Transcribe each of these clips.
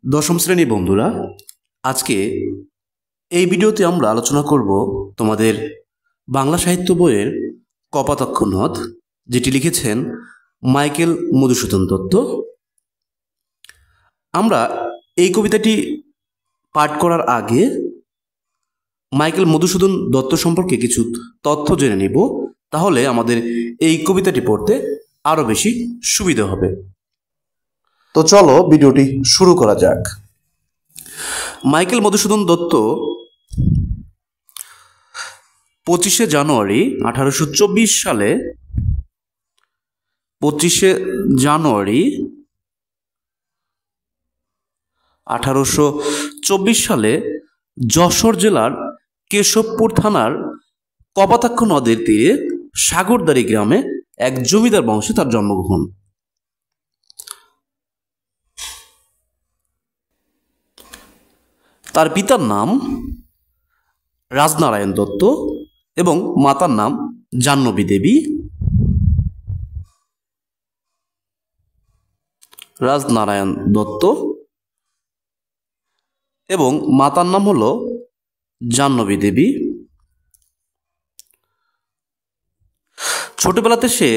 দশম শ্রেণী বন্ধুরা, আজকে এই ভিডিওতে আমরা আলোচনা করব তোমাদের বাংলা সাহিত্য বইয়ের কপোতাক্ষ নদ, যেটি লিখেছেন মাইকেল মধুসূদন দত্ত। আমরা এই কবিতাটি পাঠ করার আগে মাইকেল মধুসূদন দত্ত সম্পর্কে কিছু তথ্য জেনে নিব, তাহলে আমাদের এই কবিতাটি পড়তে আরো বেশি সুবিধা হবে। তো চলো ভিডিওটি শুরু করা যাক। মাইকেল মধুসূদন দত্ত 25শে জানুয়ারি 1824 সালে 25শে জানুয়ারি 1824 সালে যশোর জেলার কেশবপুর থানার কপোতাক্ষ নদের তীরে সাগরদাড়ি গ্রামে এক জমিদার বংশে তার জন্মগ্রহণ। তার পিতার নাম রাজনারায়ণ দত্ত এবং মাতার নাম জাহ্নবী দেবী। রাজনারায়ণ দত্ত এবং মাতার নাম হলো জাহ্নবী দেবী। ছোটবেলাতে সে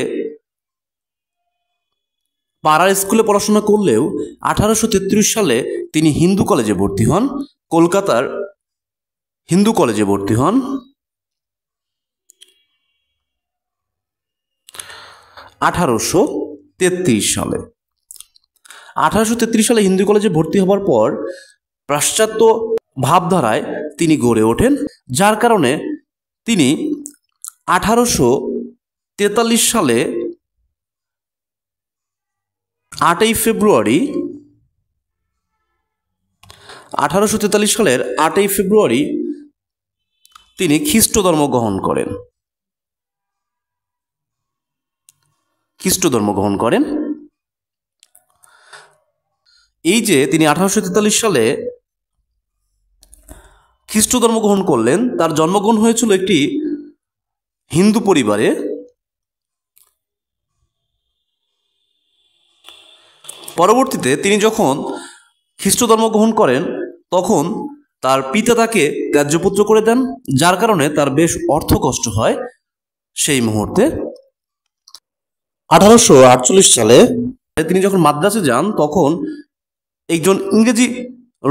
পাড়ার স্কুলে পড়াশোনা করলেও 1833 সালে তিনি হিন্দু কলেজে ভর্তি হন, কলকাতার হিন্দু কলেজে ভর্তি হন। 1833 সালে হিন্দু কলেজে ভর্তি হবার পর পাশ্চাত্য ভাবধারায় তিনি গড়ে ওঠেন, যার কারণে তিনি 1843 সালে 8ই ফেব্রুয়ারি 1843 সালের 8ই ফেব্রুয়ারি তিনি খ্রিস্ট ধর্ম গ্রহণ করেন। এই যে তিনি 1843 সালে খ্রিস্ট ধর্ম গ্রহণ করলেন, তার জন্মগ্রহণ হয়েছিল একটি হিন্দু পরিবারে। পরবর্তীতে তিনি যখন খ্রিস্ট ধর্ম গ্রহণ করেন তখন তার পিতা তাকে ত্যায্যপুত্র করে দেন, যার কারণে তার বেশ অর্থ কষ্ট হয়। সেই মুহূর্তে 1848 সালে তিনি যখন মাদ্রাসে যান তখন একজন ইংরেজি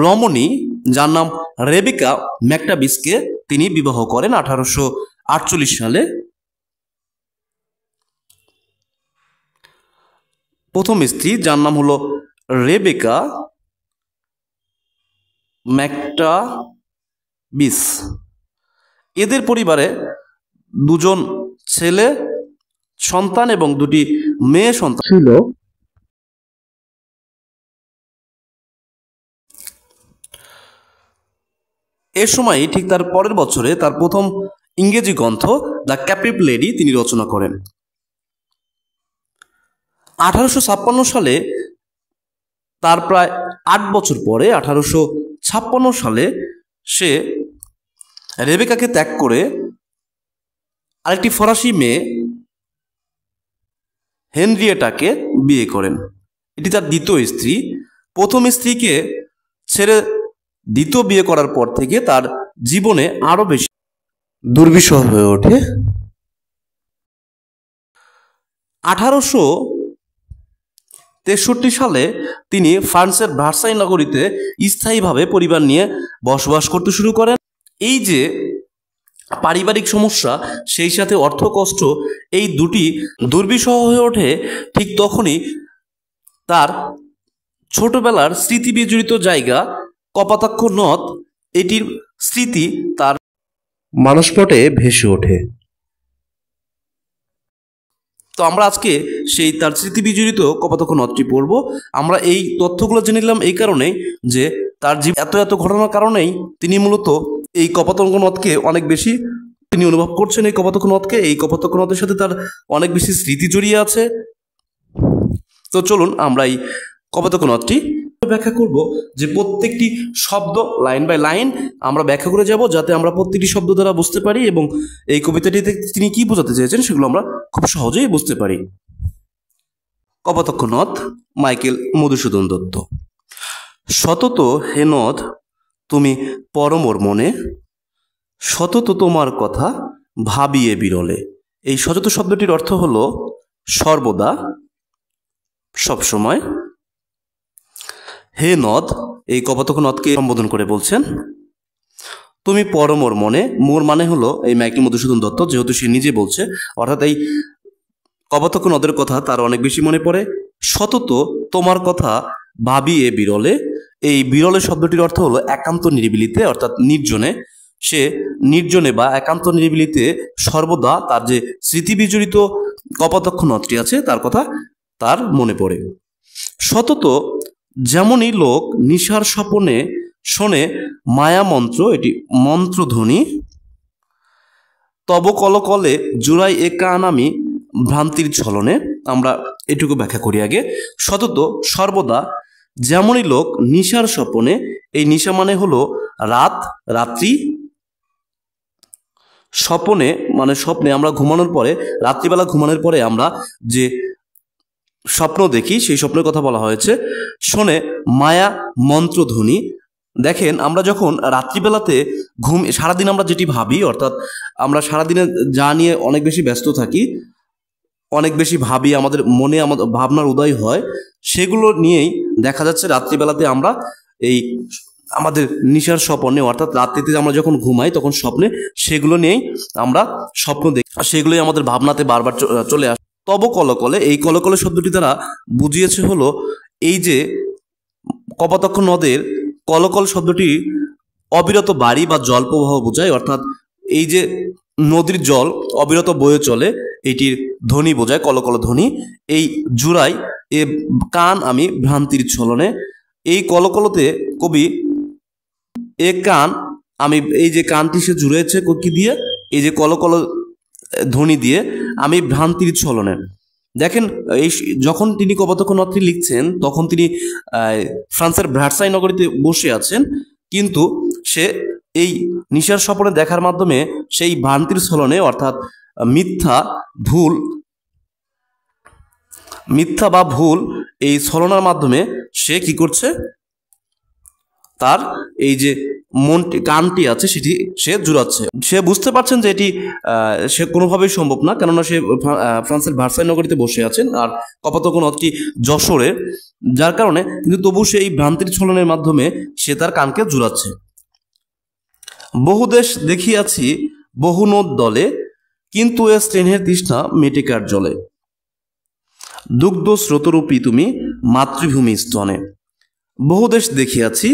রমণী যার নাম রেবেকা ম্যাকটাবিসকে তিনি বিবাহ করেন 1848 সালে। প্রথম স্ত্রী যার নাম হলো রেবেকা ম্যাকটাবিস। এদের পরিবারে দুজন ছেলে সন্তান এবং দুটি মেয়ে সন্তান ছিল। এ সময় ঠিক তার পরের বছরে তার প্রথম ইংরেজি গ্রন্থ দ্য ক্যাপটিভ লেডি তিনি রচনা করেন। 1856 সালে তার প্রায় 8 বছর পরে 1856 সালে সে রেবেকাকে ত্যাগ করে আরেকটি ফরাসি মেয়ে হেনরিয়েটাকে বিয়ে করেন। এটি তার দ্বিতীয় স্ত্রী। প্রথম স্ত্রীকে ছেড়ে দ্বিতীয় বিয়ে করার পর থেকে তার জীবনে আরো বেশি দুর্বিষহ হয়ে ওঠে। 1863 সালে তিনি ফ্রান্সের ভার্সাই নগরীতে স্থায়ীভাবে পরিবার নিয়ে বসবাস করতে শুরু করেন। এই যে পারিবারিক সমস্যা, সেই সাথে অর্থ কষ্ট, এই দুটি দুর্বিষহ হয়ে ওঠে ঠিক তখনই তার ছোটবেলার স্মৃতি বিজড়িত জায়গা কপোতাক্ষ নদ, এটির স্মৃতি তার মানসপটে ভেসে ওঠে। তো আমরা আজকে সেই তার স্মৃতি বিজড়িত কপোতাক্ষ নদটি পড়ব। আমরা এই তথ্যগুলো জেনে নিলাম এই কারণেই যে তার এত ঘটনার কারণেই তিনি মূলত এই কপোতাক্ষ নদকে অনেক বেশি তিনি অনুভব করছেন। এই কপোতাক্ষ নদকে, এই কপোতাক্ষ নদের সাথে তার অনেক বেশি স্মৃতি জড়িয়ে আছে। তো চলুন আমরা এই কপোতাক্ষ নদটি ব্যাখ্যা করব, যে প্রত্যেকটি শব্দ লাইন বাই লাইন আমরা ব্যাখ্যা করে যাব, যাতে আমরা প্রত্যেকটি শব্দ দ্বারা বুঝতে পারি এবং এই কবিতাটিতে তিনি কি বোঝাতে চেয়েছেন সেগুলো আমরা খুব সহজেই বুঝতে পারি। কপোতাক্ষ নদ, মাইকেল মধুসূদন দত্ত। সতত হে নদ তুমি পরমর মনে, সতত তোমার কথা ভাবিয়ে বিরলে। এই সতত শব্দটির অর্থ হলো সর্বদা, সবসময়। হে নদ, এই কপোতক্ষ নদকে সম্বোধন করে বলছেন তুমি পরমর মনে। মোর মানে হলো এই মাইকেল মধুসূদন দত্ত, যেহেতু সে নিজে বলছে, অর্থাৎ এই কপোতক্ষ নদের কথা তার অনেক বেশি মনে পড়ে। সতত তোমার কথা ভাবিয়ে বিরলে, এই বিরলে শব্দটির অর্থ হলো একান্ত নিরিবিলিতে, অর্থাৎ নির্জনে। সে নির্জনে বা একান্ত নিরিবিলিতে সর্বদা তার যে স্মৃতিবিজড়িত কপোতক্ষ নদটি আছে তার কথা তার মনে পড়ে। সতত যেমনই লোক নিশার স্বপনে শোনে মায়া মন্ত্র, এটি মন্ত্রধ্বনি, তব কলকলে জুড়াই এ কান আমি ভ্রান্তির ছলনে। আমরা এটুকু ব্যাখ্যা করি আগে। সতত সর্বদা যেমনই লোক নিশার স্বপনে, এই নিশা মানে হলো রাত, রাত্রি। স্বপনে মানে স্বপ্নে, আমরা ঘুমানোর পরে, রাত্রিবেলা ঘুমানোর পরে আমরা যে স্বপ্ন দেখি সেই স্বপ্নের কথা বলা হয়েছে। শোনে মায়া মন্ত্রধ্বনি। দেখেন, আমরা যখন রাত্রিবেলাতে সারাদিন আমরা যেটি ভাবি, অর্থাৎ আমরা সারাদিনে যা নিয়ে অনেক বেশি ব্যস্ত থাকি, অনেক বেশি ভাবি, আমাদের মনে আমাদের ভাবনার উদয় হয়, সেগুলো নিয়েই দেখা যাচ্ছে রাত্রিবেলাতে আমরা এই আমাদের নিশার স্বপ্নে, অর্থাৎ রাত্রিতে আমরা যখন ঘুমাই তখন স্বপ্নে সেগুলো নিয়েই আমরা স্বপ্ন দেখি, সেগুলোই আমাদের ভাবনাতে বারবার চলে আসে। তব কলকলে, এই কলকলে শব্দটি দ্বারা বুঝিয়েছে হলো এই যে কপোতক্ষ নদের কলকল শব্দটি অবিরত বাড়ি বা জল প্রবাহ বোঝায়, অর্থাৎ এই যে নদীর জল অবিরত বয়ে চলে, এটির ধ্বনি বোঝায়, কলকল ধ্বনি। এই জুড়াই এ কান আমি ভ্রান্তির ছলনে, এই কলকলতে কবি এ কান আমি, এই যে কানটি সে জুড়েছে কি দিয়ে, এই যে কলকল ধ্বনি দিয়ে, আমি ভ্রান্তির ছলনে। দেখেন, এই যখন তিনি কপোতক্ষ নদটি লিখছেন তখন তিনি ফ্রান্সের ভার্সাই নগরীতে বসে আছেন, কিন্তু সে এই নিশার স্বপনে দেখার মাধ্যমে সেই ভ্রান্তির ছলনে, অর্থাৎ মিথ্যা বা ভুল এই ছলনার মাধ্যমে সে কি করছে, তার এই যে কানটি আছে সেটি সে জুড়াচ্ছে। সে বুঝতে পারছেন যে এটি সে কোনোভাবেই সম্ভব না, কেননা সে ফ্রান্সের ভার্সাই নগরীতে বসে আছেন আর কপোতক্ষ নদটি যশোরে, যার কারণে কিন্তু তবু সে এই ভ্রান্তির ছলনের মাধ্যমে সে তার কানকে জুড়াচ্ছে। বহু দেশ দেখিয়াছি বহু নদ দলে, কিন্তু এ স্নেহের তৃষ্ণা মেটে কার জলে। দুগ্ধ স্রোতরূপী তুমি মাতৃভূমি স্তনে। বহু দেশ দেখিয়াছি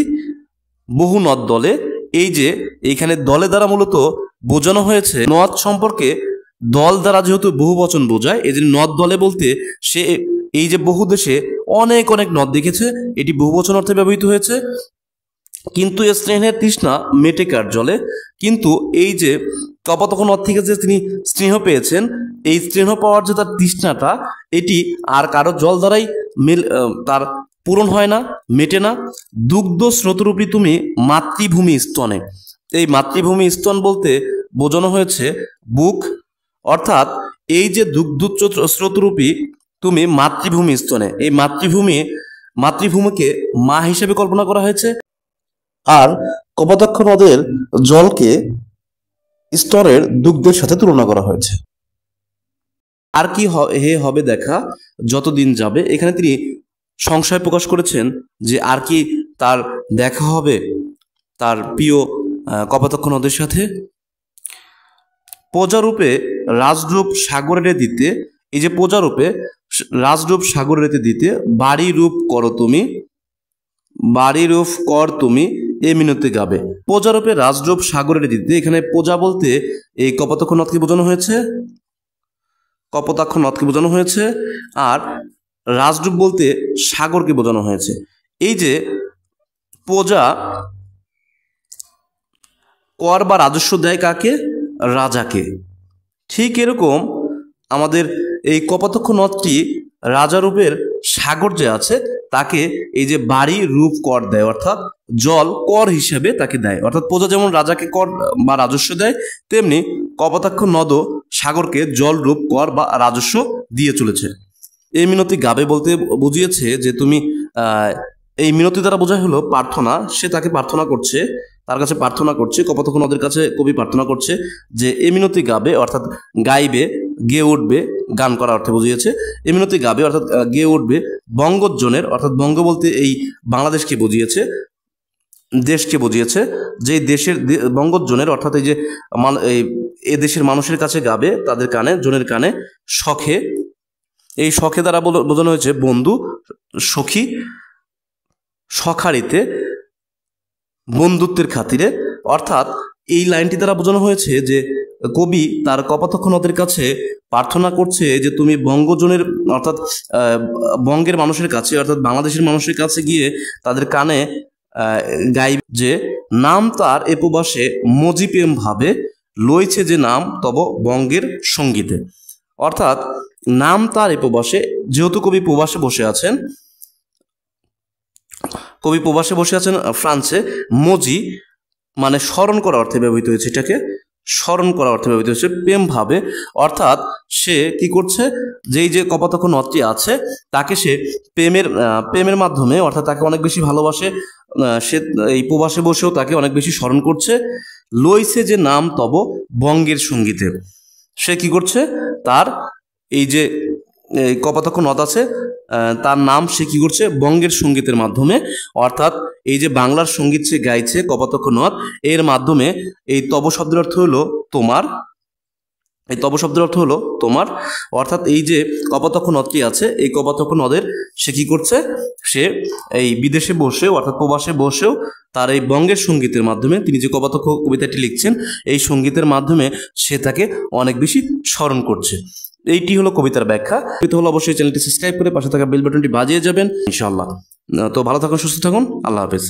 বহু নদ দলে, এই যে এইখানে দলে দ্বারা মূলত বোঝানো হয়েছে নদ সম্পর্কে, দল দ্বারা যেহেতু বহু বচন বোঝায়, এই যে নদ দলে বলতে সে এই যে বহু দেশে অনেক অনেক নদ দেখেছে, এটি বহু বচন অর্থে ব্যবহৃত হয়েছে। কিন্তু এ স্নেহের তৃষ্ণা মেটে কার জলে, কিন্তু এই যে কপোতক্ষ নদ থেকে যে তিনি স্নেহ পেয়েছেন, এই স্নেহ পাওয়ার যে তার তৃষ্ণাটা, এটি আর কারো জল দ্বারাই তার পূরণ হয় না, মেটে না। দুগ্ধ স্রোতরূপী তুমি মাতৃভূমি স্তনে, এই মাতৃভূমি স্তন বলতে বোঝানো হয়েছে বুক, অর্থাৎ এই যে দুগ্ধ স্রোতরূপী তুমি মাতৃভূমি স্তনে, এই মাতৃভূমিকে মা হিসেবে কল্পনা করা হয়েছে। আর কপোতক্ষ নদের জলকে স্তরের দুগ্ধের সাথে তুলনা করা হয়েছে। আর কি হবে দেখা যতদিন যাবে, এখানে তিনি সংশয় প্রকাশ করেছেন যে আর কি তার দেখা হবে তার প্রিয় কপোতক্ষ নদের সাথে। প্রজারূপে রাজরূপ সাগরে দিতে, এই যে প্রজারূপে রাজরূপ সাগরে দিতে, বাড়ি রূপ করো তুমি, বাড়ি রূপ কর তুমি এ মিনতি গাবে। প্রজারূপে রাজরূপ সাগরে দিতে, এখানে প্রজা বলতে এই কপোতক্ষ নদকে বোঝানো হয়েছে, কপোতাক্ষ নদকে বোঝানো হয়েছে, আর রাজরূপ বলতে সাগরকে বোঝানো হয়েছে। এই যে প্রজা কর বা রাজস্ব দেয় কাকে, রাজাকে, ঠিক এরকম আমাদের এই কপোতক্ষ নদটি রাজারূপের সাগর যে আছে তাকে এই যে বাড়ি রূপ কর দেয়, অর্থাৎ জল কর হিসেবে তাকে দেয়। অর্থাৎ প্রজা যেমন রাজাকে কর বা রাজস্ব দেয়, তেমনি কপোতাক্ষ নদও সাগরকে জল রূপ কর বা রাজস্ব দিয়ে চলেছে। এই মিনতি গাবে বলতে বুঝিয়েছে যে তুমি এই মিনতি দ্বারা বোঝায় হলো প্রার্থনা, সে তাকে প্রার্থনা করছে, তার কাছে প্রার্থনা করছে, কপোতাক্ষ নদের কাছে কবি প্রার্থনা করছে যে এ মিনতি গাবে, অর্থাৎ গাইবে, গেয়ে উঠবে, গান করা অর্থে বুঝিয়েছে। এ মিনতি গাবে অর্থাৎ গেয়ে উঠবে বঙ্গজনের, অর্থাৎ বঙ্গ বলতে এই বাংলাদেশকে বুঝিয়েছে, দেশকে বুঝিয়েছে, যে দেশের বঙ্গজনের অর্থাৎ এই যে এ দেশের মানুষের কাছে গাবে, তাদের কানে, জনের কানে, শখে, এই শখে দ্বারা বোঝানো হয়েছে বন্ধু, সখী, সখারিতে, বন্ধুত্বের খাতিরে। অর্থাৎ এই লাইনটি দ্বারা বোঝানো হয়েছে যে কবি তার কপোতাক্ষ নদের কাছে প্রার্থনা করছে যে তুমি বঙ্গজনের অর্থাৎ বঙ্গের মানুষের কাছে অর্থাৎ বাংলাদেশের মানুষের কাছে গিয়ে তাদের কানে গাইবে যে নাম তার এ প্রবাসে মজি প্রেম ভাবে লইছে যে নাম তব বঙ্গের সঙ্গীতে। অর্থাৎ নাম তার এ প্রবাসে, যেহেতু কবি প্রবাসে বসে আছেন, কবি প্রবাসে বসে আছেন ফ্রান্সে, মজি মানে স্মরণ করা অর্থে ব্যবহৃত হয়েছে, এটাকে স্মরণ করা অর্থে ব্যবহৃত হয়েছে, প্রেম ভাবে। অর্থাৎ সে কি করছে, যেই যে কপোতাক্ষ নদটি আছে তাকে সে প্রেমের মাধ্যমে, অর্থাৎ তাকে অনেক বেশি ভালোবাসে, সে এই প্রবাসে বসেও তাকে অনেক বেশি স্মরণ করছে। লইছে যে নাম তব বঙ্গের সঙ্গীতে, সে কি করছে, তার এই যে কপোতাক্ষ নদ আছে তার নাম সে কি করছে বঙ্গের সঙ্গীতের মাধ্যমে, অর্থাৎ এই যে বাংলার সঙ্গীত সে গাইছে কপোতাক্ষ নদ, এর মাধ্যমে এই তব শব্দের অর্থ হলো তোমার, এই তব শব্দের অর্থ হলো তোমার। অর্থাৎ এই যে কপোতাক্ষ নদটি আছে এই কপোতাক্ষ নদের সে কি করছে, সে এই বিদেশে বসেও অর্থাৎ প্রবাসে বসেও তার এই বঙ্গের সঙ্গীতের মাধ্যমে, তিনি যে কপোতাক্ষ কবিতাটি লিখছেন এই সঙ্গীতের মাধ্যমে সে তাকে অনেক বেশি স্মরণ করছে। এইটি হলো কবিতার ব্যাখ্যা। হলো অবশ্যই চ্যানেলটি সাবস্ক্রাইব করে পাশে থাকা বেল বাটনটি বাজিয়ে যাবেন ইনশাআল্লাহ। তো ভালো থাকুন, সুস্থ থাকুন, আল্লাহ হাফেজ।